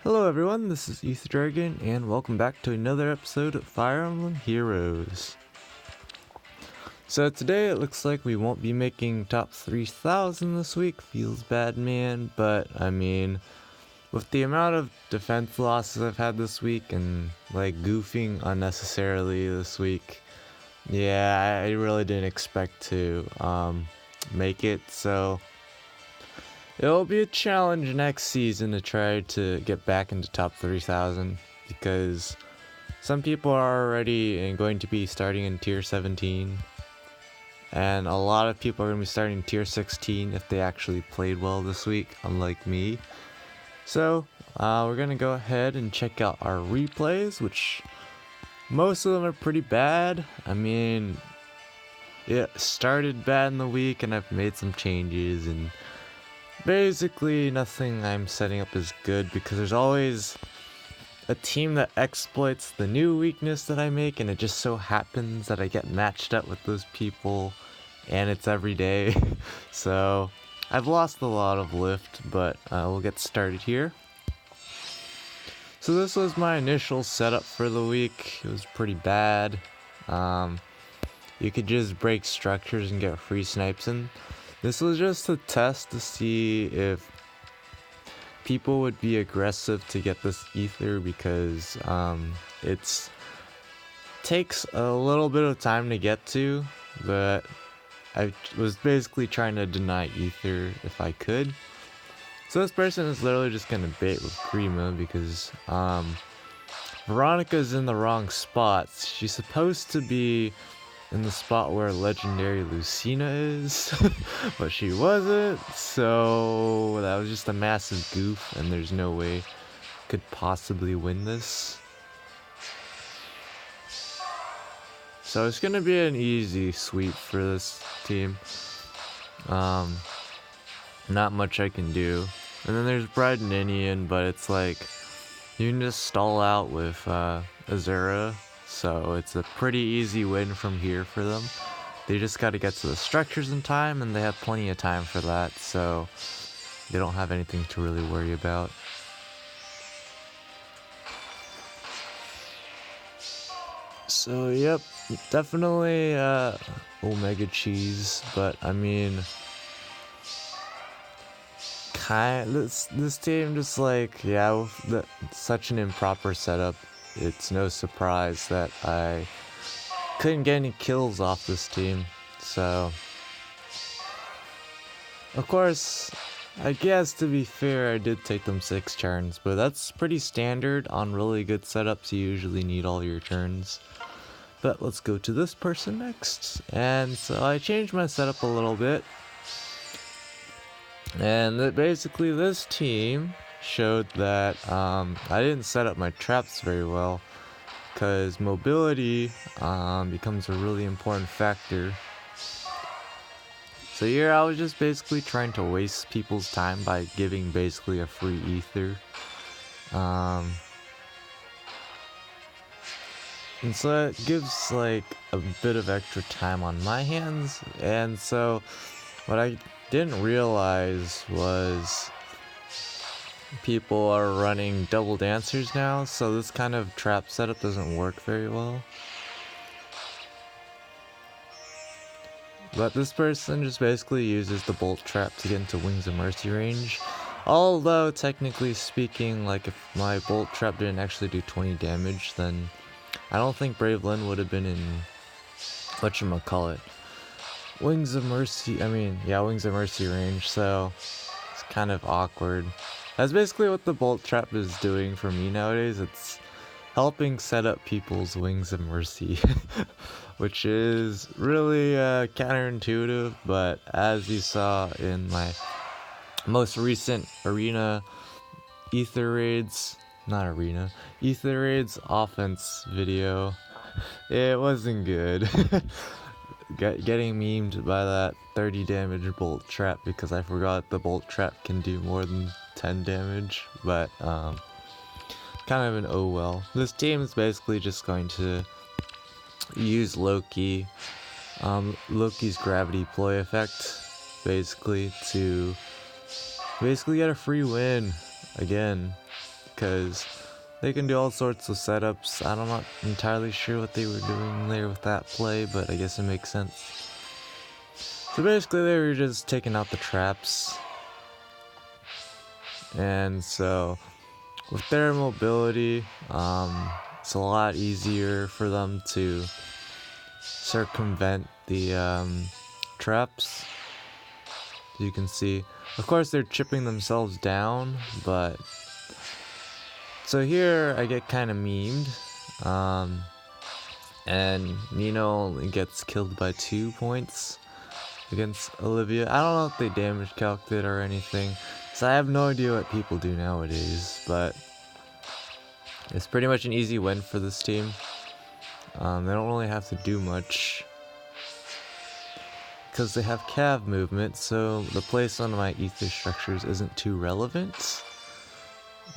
Hello everyone, this is Ether Dragon, and welcome back to another episode of Fire Emblem Heroes. So today it looks like we won't be making top 3000 this week. Feels bad, man, but I mean, with the amount of defense losses I've had this week and like goofing unnecessarily this week, yeah, I really didn't expect to make it, so it'll be a challenge next season to try to get back into top 3000 because some people are already going to be starting in tier 17 and a lot of people are going to be starting in tier 16 if they actually played well this week, unlike me. So we're going to go ahead and check out our replays, which most of them are pretty bad. I mean, it started bad in the week and I've made some changes, and basically nothing I'm setting up is good because there's always a team that exploits the new weakness that I make, and it just so happens that I get matched up with those people and it's every day. So I've lost a lot of lift, but we'll get started here. So this was my initial setup for the week. It was pretty bad. You could just break structures and get free snipes in. This was just a test to see if people would be aggressive to get this ether, because it takes a little bit of time to get to, but I was basically trying to deny ether if I could. So this person is literally just gonna bait with Grima because Veronica's in the wrong spots. She's supposed to be in the spot where legendary Lucina is, but she wasn't, so that was just a massive goof, and there's no way I could possibly win this. So it's gonna be an easy sweep for this team. Not much I can do. And then there's Bride and Ninian, but it's like you can just stall out with Azura. So it's a pretty easy win from here for them. They just got to get to the structures in time, and they have plenty of time for that, so they don't have anything to really worry about. So yep, definitely Omega Cheese, but I mean, this team just like, yeah, with such an improper setup, it's no surprise that I couldn't get any kills off this team. So of course, I guess to be fair, I did take them 6 turns, but that's pretty standard on really good setups. You usually need all your turns. But let's go to this person next. And so I changed my setup a little bit, and basically this team showed that I didn't set up my traps very well, because mobility becomes a really important factor. So here I was just basically trying to waste people's time by giving basically a free ether. And so it gives like a bit of extra time on my hands, and so what I didn't realize was people are running double dancers now, so this kind of trap setup doesn't work very well. But this person just basically uses the bolt trap to get into Wings of Mercy range. Although technically speaking, like if my bolt trap didn't actually do 20 damage, then I don't think Brave Lyn would have been in whatchamacallit, Wings of Mercy range, so it's kind of awkward. That's basically what the bolt trap is doing for me nowadays. It's helping set up people's Wings of Mercy, which is really counterintuitive, but as you saw in my most recent Ether Raids offense video, it wasn't good. Getting memed by that 30 damage bolt trap because I forgot the bolt trap can do more than 10 damage, but kind of an oh well. This team is basically just going to use Loki's gravity ploy effect basically to get a free win again. because they can do all sorts of setups. I'm not entirely sure what they were doing there with that play, but I guess it makes sense. So basically they were just taking out the traps. And so with their mobility, it's a lot easier for them to circumvent the traps. As you can see, of course they're chipping themselves down, but so here I get kind of memed, and Nino only gets killed by 2 points against Olivia. I don't know if they damage calced it or anything, so I have no idea what people do nowadays, but it's pretty much an easy win for this team. They don't really have to do much because they have cav movement, so the place on my ether structures isn't too relevant.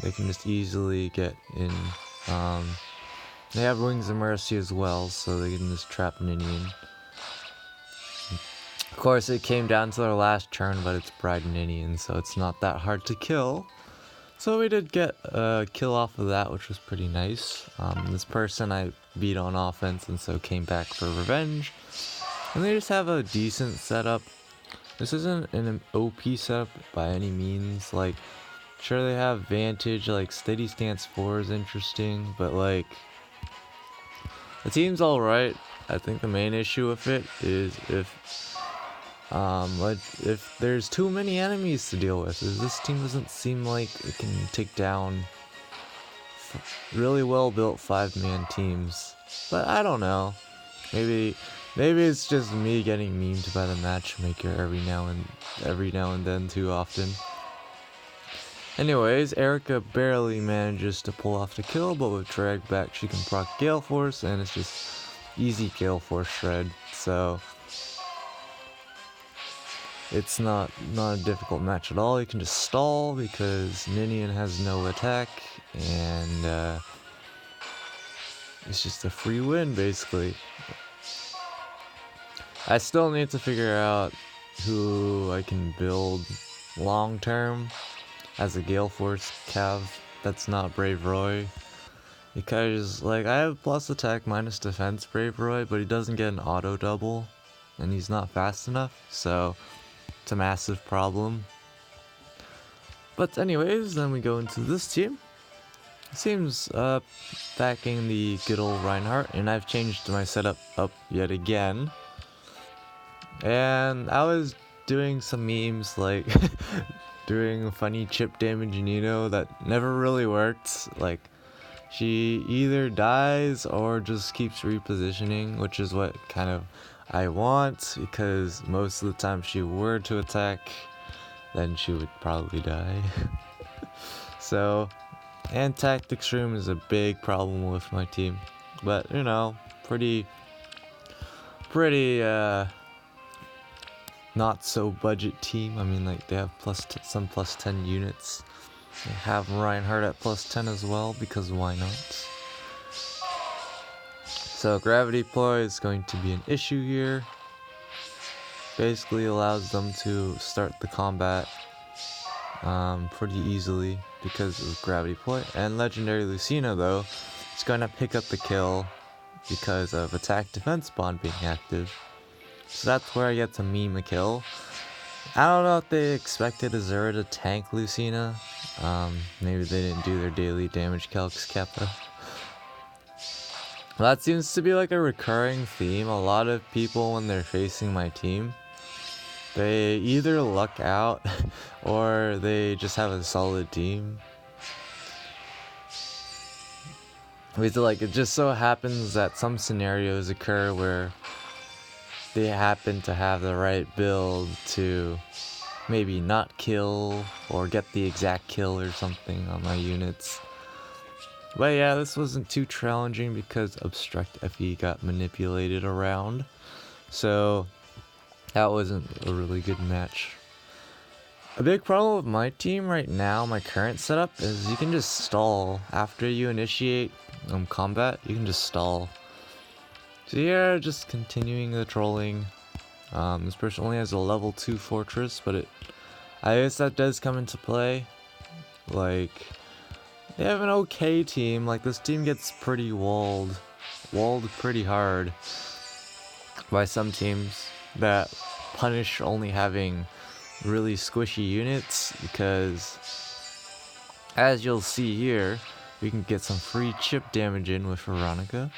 They can just easily get in. They have Wings of Mercy as well, so they can just trap Ninian. Of course, it came down to their last turn, but it's Bride Ninian, so it's not that hard to kill. So we did get a kill off of that, which was pretty nice. This person I beat on offense, and so came back for revenge. And they just have a decent setup. This isn't an OP setup by any means. Like, sure they have Vantage, like Steady Stance 4 is interesting, but like, the team's alright. I think the main issue with it is if there's too many enemies to deal with. This team doesn't seem like it can take down really well built 5-man teams. But I don't know. Maybe it's just me getting memed by the matchmaker every now and then too often. Anyways, Erica barely manages to pull off the kill, but with drag back she can proc Gale Force, and it's just easy Gale Force shred. So it's not a difficult match at all. You can just stall because Ninian has no attack, and it's just a free win basically. I still need to figure out who I can build long term as a Gale Force cav that's not Brave Roy, because like I have plus attack minus defense Brave Roy, but he doesn't get an auto double and he's not fast enough, so it's a massive problem. But anyways, then we go into this team. It seems backing the good old Reinhardt, and I've changed my setup up yet again. And I was doing some memes like doing funny chip damage Nino that never really worked. Like, she either dies or just keeps repositioning, which is what kind of I want, because most of the time if she were to attack, then she would probably die. So, and tactics room is a big problem with my team, but you know, pretty not so budget team. I mean, like, they have some plus 10 units. They have Reinhardt at plus 10 as well, because why not? So gravity ploy is going to be an issue here. Basically allows them to start the combat pretty easily because of gravity ploy. And legendary Lucina though is going to pick up the kill because of attack defense bond being active. So that's where I get to meme a kill. I don't know if they expected Azura to tank Lucina. Maybe they didn't do their daily damage calcs Kappa. Well, that seems to be like a recurring theme. A lot of people, when they're facing my team, they either luck out or they just have a solid team. It's like, it just so happens that some scenarios occur where they happen to have the right build to maybe not kill or get the exact kill or something on my units. But yeah, this wasn't too challenging because Obstruct FE got manipulated around, so that wasn't a really good match. A big problem with my team right now, my current setup, is you can just stall after you initiate combat. You can just stall. So yeah, just continuing the trolling. This person only has a level 2 fortress, but I guess that does come into play. Like, they have an okay team. Like, this team gets pretty walled pretty hard by some teams that punish only having really squishy units, because as you'll see here, we can get some free chip damage in with Veronica,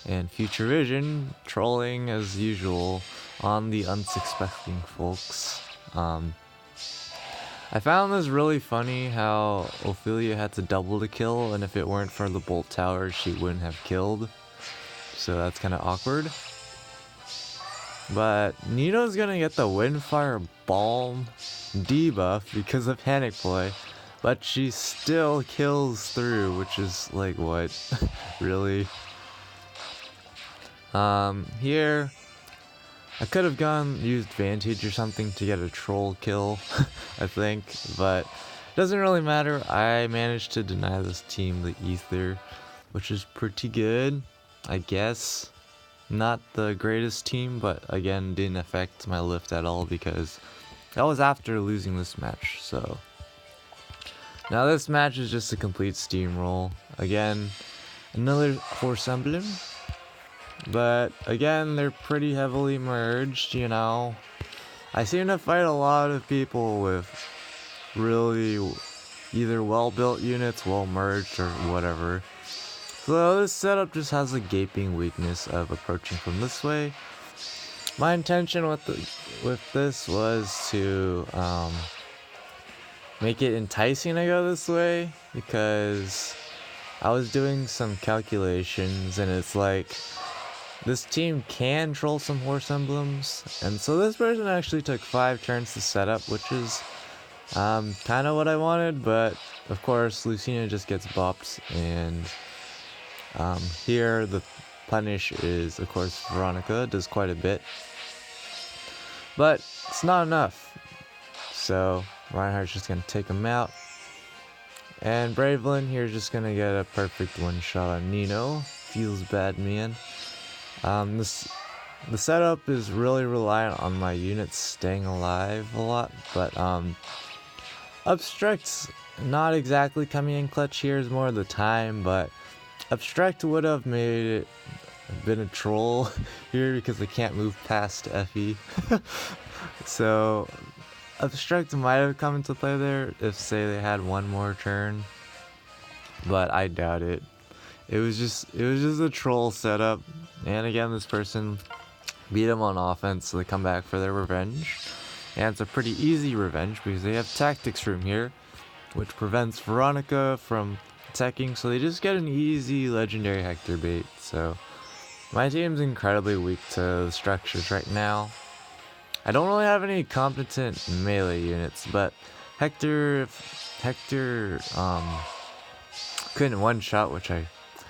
and Future Vision trolling as usual on the unsuspecting folks. I found this really funny how Ophelia had to double the kill, and if it weren't for the bolt tower, she wouldn't have killed. So that's kind of awkward. But Nino's gonna get the Windfire Balm debuff because of Panic Play, but she still kills through, which is like, what? Really? Here I could have used Vantage or something to get a troll kill, I think, but it doesn't really matter. I managed to deny this team the Ether, which is pretty good, I guess. Not the greatest team, but again, didn't affect my lift at all because that was after losing this match, so. Now this match is just a complete steamroll. Again, another Horse Emblem. But again, they're pretty heavily merged, you know. I seem to fight a lot of people with really either well-built units, well-merged, or whatever. So this setup just has a gaping weakness of approaching from this way. My intention with this was to make it enticing to go this way, because I was doing some calculations and it's like, this team can troll some Horse Emblems, and so this person actually took 5 turns to set up, which is kind of what I wanted, but of course Lucina just gets bopped, and here the punish is, of course, Veronica does quite a bit, but it's not enough, so Reinhardt's just going to take him out, and Bravelyn here is just going to get a perfect one shot on Nino. Feels bad, man. The setup is really reliant on my units staying alive a lot, but Obstruct's not exactly coming in clutch here, is more of the time, but Obstruct would have made it been a troll here because they can't move past Effie. So Obstruct might have come into play there if, say, they had one more turn, but I doubt it. It was just a troll setup, and again, this person beat them on offense, so they come back for their revenge, and it's a pretty easy revenge because they have tactics room here, which prevents Veronica from attacking, so they just get an easy legendary Hector bait. So my team's incredibly weak to the structures right now. I don't really have any competent melee units, but Hector couldn't one-shot, which I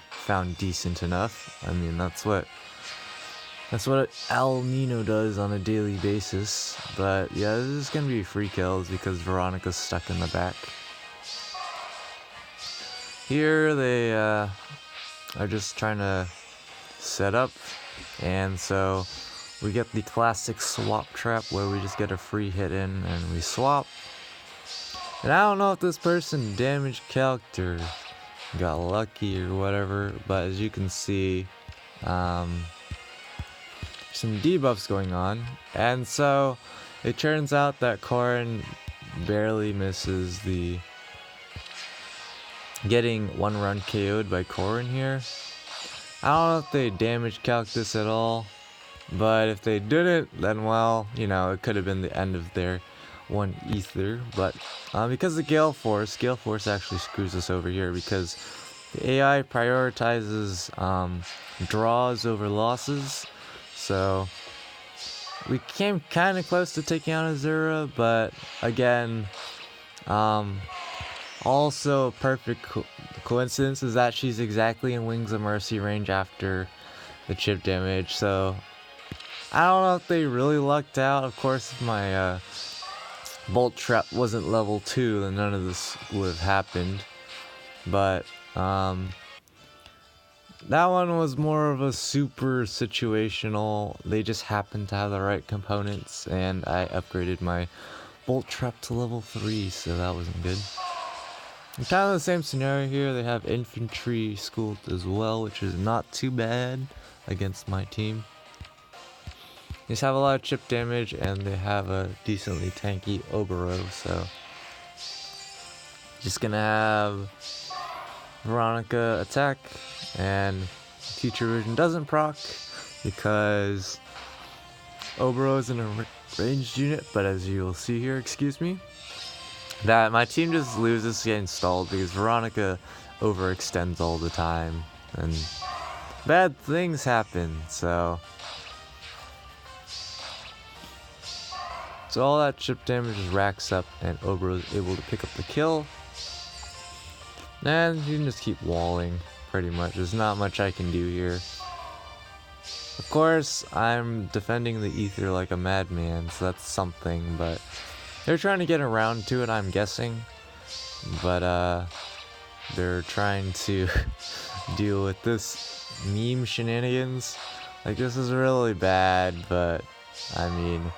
found decent enough. I mean, that's what El Nino does on a daily basis. But yeah, this is gonna be free kills because Veronica's stuck in the back. Here they are just trying to set up, and so we get the classic swap trap where we just get a free hit in and we swap. And I don't know if this person damaged character, got lucky or whatever, but as you can see, some debuffs going on, and so it turns out that Corrin barely misses the getting one run KO'd by Corrin here. I don't know if they damaged Cactus at all, but if they didn't, then well, you know, it could have been the end of their one ether. But because of Gale Force actually screws us over here because the AI prioritizes draws over losses. So we came kind of close to taking out Azura, but again, also a perfect coincidence is that she's exactly in Wings of Mercy range after the chip damage. So I don't know if they really lucked out. Of course, if my Bolt Trap wasn't level 2, then none of this would have happened. But that one was more of a super situational. They just happened to have the right components, and I upgraded my Bolt Trap to level 3, so that wasn't good. And kind of the same scenario here. They have infantry schooled as well, which is not too bad against my team. They just have a lot of chip damage, and they have a decently tanky Obero, so just gonna have Veronica attack, and Teacher Vision doesn't proc because Obero isn't a ranged unit, but as you'll see here, excuse me, that my team just loses getting stalled because Veronica overextends all the time, and bad things happen, so all that chip damage just racks up, and Obero is able to pick up the kill. And you can just keep walling, pretty much. There's not much I can do here. Of course, I'm defending the ether like a madman, so that's something, but they're trying to get around to it, I'm guessing. But, they're trying to deal with this meme shenanigans. Like, this is really bad, but, I mean,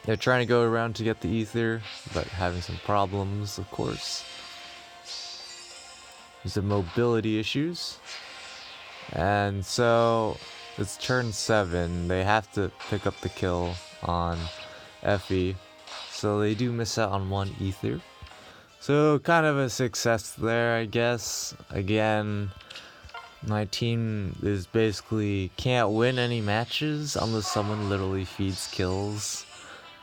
they're trying to go around to get the ether, but having some problems, of course. There's the mobility issues. And so, it's turn 7. They have to pick up the kill on Effie. So they do miss out on 1 ether. So kind of a success there, I guess. Again, my team is basically can't win any matches unless someone literally feeds kills.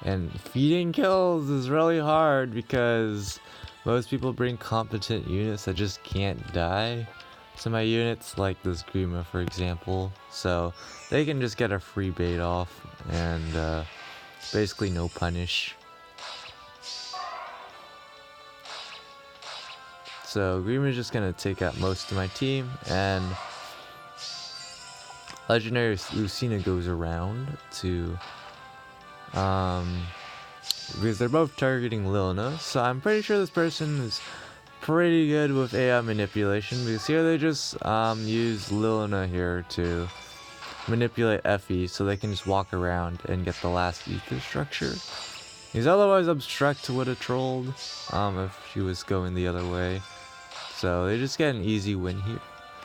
And feeding kills is really hard because most people bring competent units that just can't die to my units, like this Grima for example. So they can just get a free bait off and basically no punish. So Grima's just gonna take out most of my team, and Legendary Lucina goes around to because they're both targeting Lilna, so I'm pretty sure this person is pretty good with AI manipulation, because here they just use Lilna here to manipulate Effie so they can just walk around and get the last ether structure. Because otherwise Obstruct would have trolled if she was going the other way. So they just get an easy win here.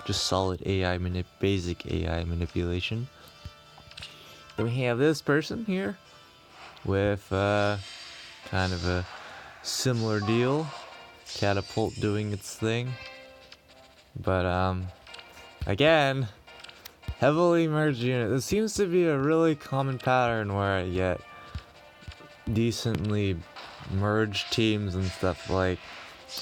Just solid AI basic AI manipulation. Then we have this person here with kind of a similar deal. Catapult doing its thing. But again, heavily merged unit. This seems to be a really common pattern where I get decently merged teams and stuff. Like,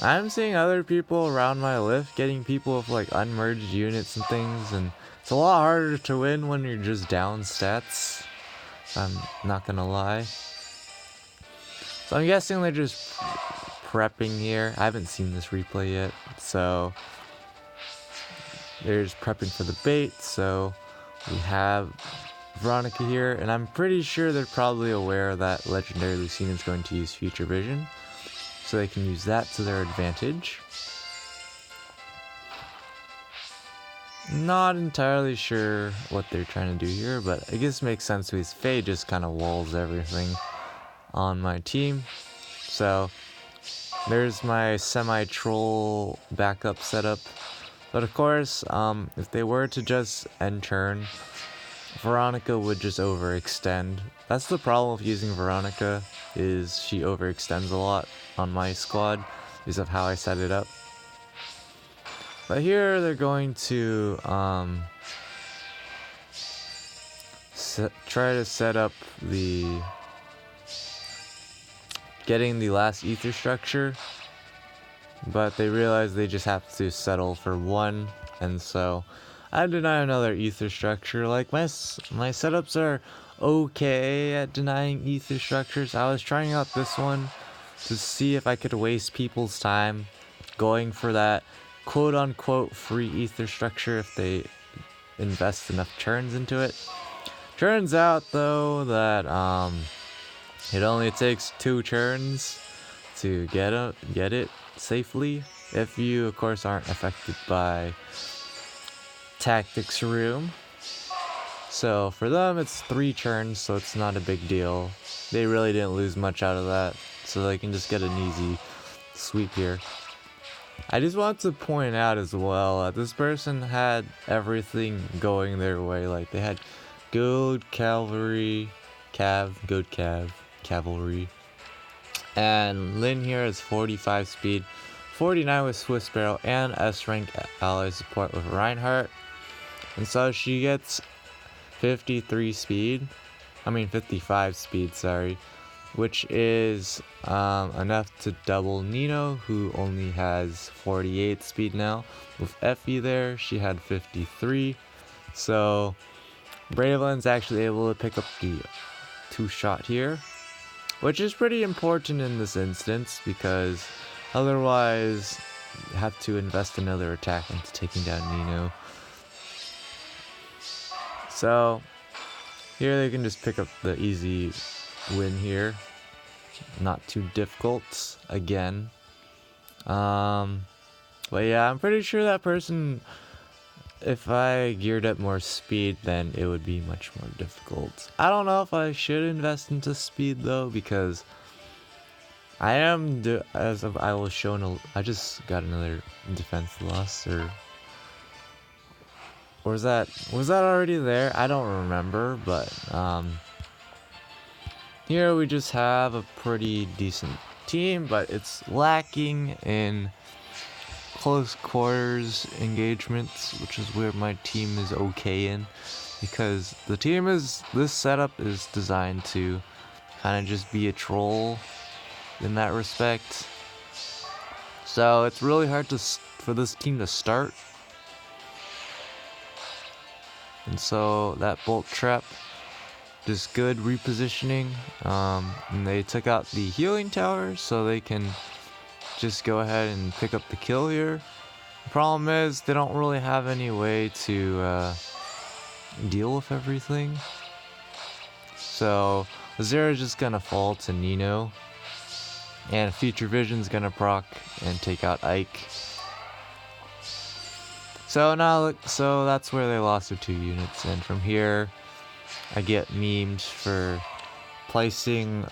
I'm seeing other people around my lift getting people with like unmerged units and things, and it's a lot harder to win when you're just down stats. I'm not gonna lie. So I'm guessing they're just prepping here. I haven't seen this replay yet, so they're just prepping for the bait. So we have Veronica here, and I'm pretty sure they're probably aware that Legendary Lucina is going to use Future Vision, so they can use that to their advantage. Not entirely sure what they're trying to do here, but I guess it makes sense because Faye just kind of walls everything on my team. So there's my semi-troll backup setup. But of course, if they were to just end turn, Veronica would just overextend. That's the problem with using Veronica, is she overextends a lot on my squad because of how I set it up. But here they're going to try to set up the getting the last ether structure, but they realize they just have to settle for 1, and so I deny another ether structure. Like, my setups are okay at denying ether structures. I was trying out this one to see if I could waste people's time going for that quote-unquote free ether structure if they invest enough turns into it. Turns out though that it only takes 2 turns to get it safely, if you of course aren't affected by Tactics Room. So for them it's 3 turns, so it's not a big deal. They really didn't lose much out of that, so they can just get an easy sweep here. I just want to point out as well, this person had everything going their way. Like, they had goad, cavalry, cavalry. And Lynn here is 45 speed, 49 with Swiss Barrel, and S rank ally support with Reinhardt. And so she gets 55 speed, sorry, which is enough to double Nino, who only has 48 speed now. With Effie there, she had 53. So Braveland's actually able to pick up the 2-shot here, which is pretty important in this instance because otherwise you have to invest another attack into taking down Nino. So here they can just pick up the easy win here. Not too difficult again. But yeah, I'm pretty sure that person, if I geared up more speed, then it would be much more difficult. I don't know if I should invest into speed though, because I am, I was shown, I just got another defense loss, or was that already there? I don't remember, but here we just have a pretty decent team, but it's lacking in close quarters engagements, which is where my team is okay in, because the team this setup is designed to kind of just be a troll in that respect. So it's really hard for this team to start. And so that bolt trap, just good repositioning. And they took out the healing tower, so they can just go ahead and pick up the kill here. The problem is they don't really have any way to deal with everything. So Azera's just gonna fall to Nino, and Future Vision's gonna proc and take out Ike. So now, so that's where they lost their 2 units, and from here, I get memed for placing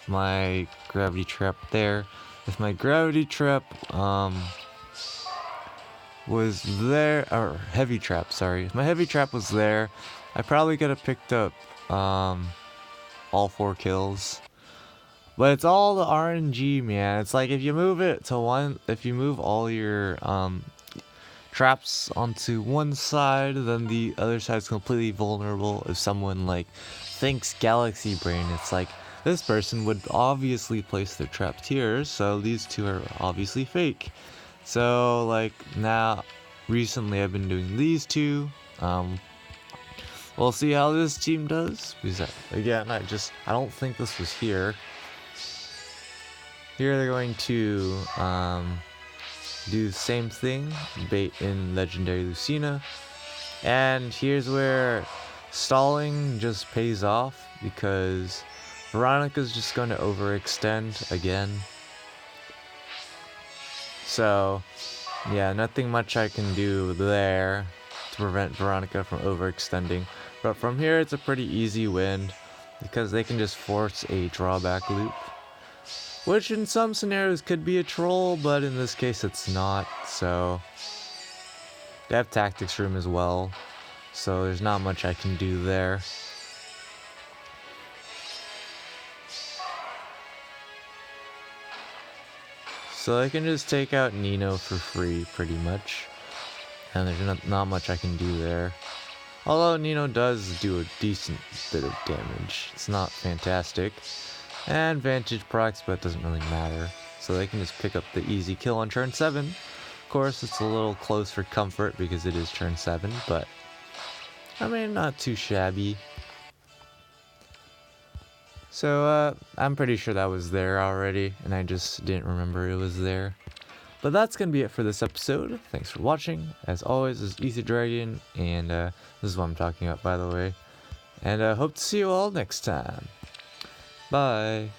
my gravity trap there. If my gravity trap was there, or heavy trap, sorry. If my heavy trap was there, I probably could have picked up all 4 kills. But it's all the RNG, man. It's like if you move it to one, if you move all your traps onto one side, then the other side's completely vulnerable. If someone like thinks Galaxy Brain, it's like this person would obviously place their traps here, so these 2 are obviously fake. So like now, recently I've been doing these 2. We'll see how this team does, because again, I don't think this was here. Here they're going to do the same thing, bait in Legendary Lucina, and here's where stalling just pays off, because Veronica's just going to overextend again. So yeah, nothing much I can do there to prevent Veronica from overextending, but from here it's a pretty easy win, because they can just force a drawback loop, which in some scenarios could be a troll, but in this case it's not. So they have tactics room as well, so there's not much I can do there. So I can just take out Nino for free pretty much, and there's not much I can do there. Although Nino does do a decent bit of damage, it's not fantastic. And Vantage procs, but it doesn't really matter. So they can just pick up the easy kill on turn 7. Of course, it's a little close for comfort because it is turn 7, but I mean, not too shabby. So I'm pretty sure that was there already, and I just didn't remember it was there. But that's gonna be it for this episode. Thanks for watching. As always, this is Ether Dragon, and this is what I'm talking about, by the way. And I hope to see you all next time. Bye.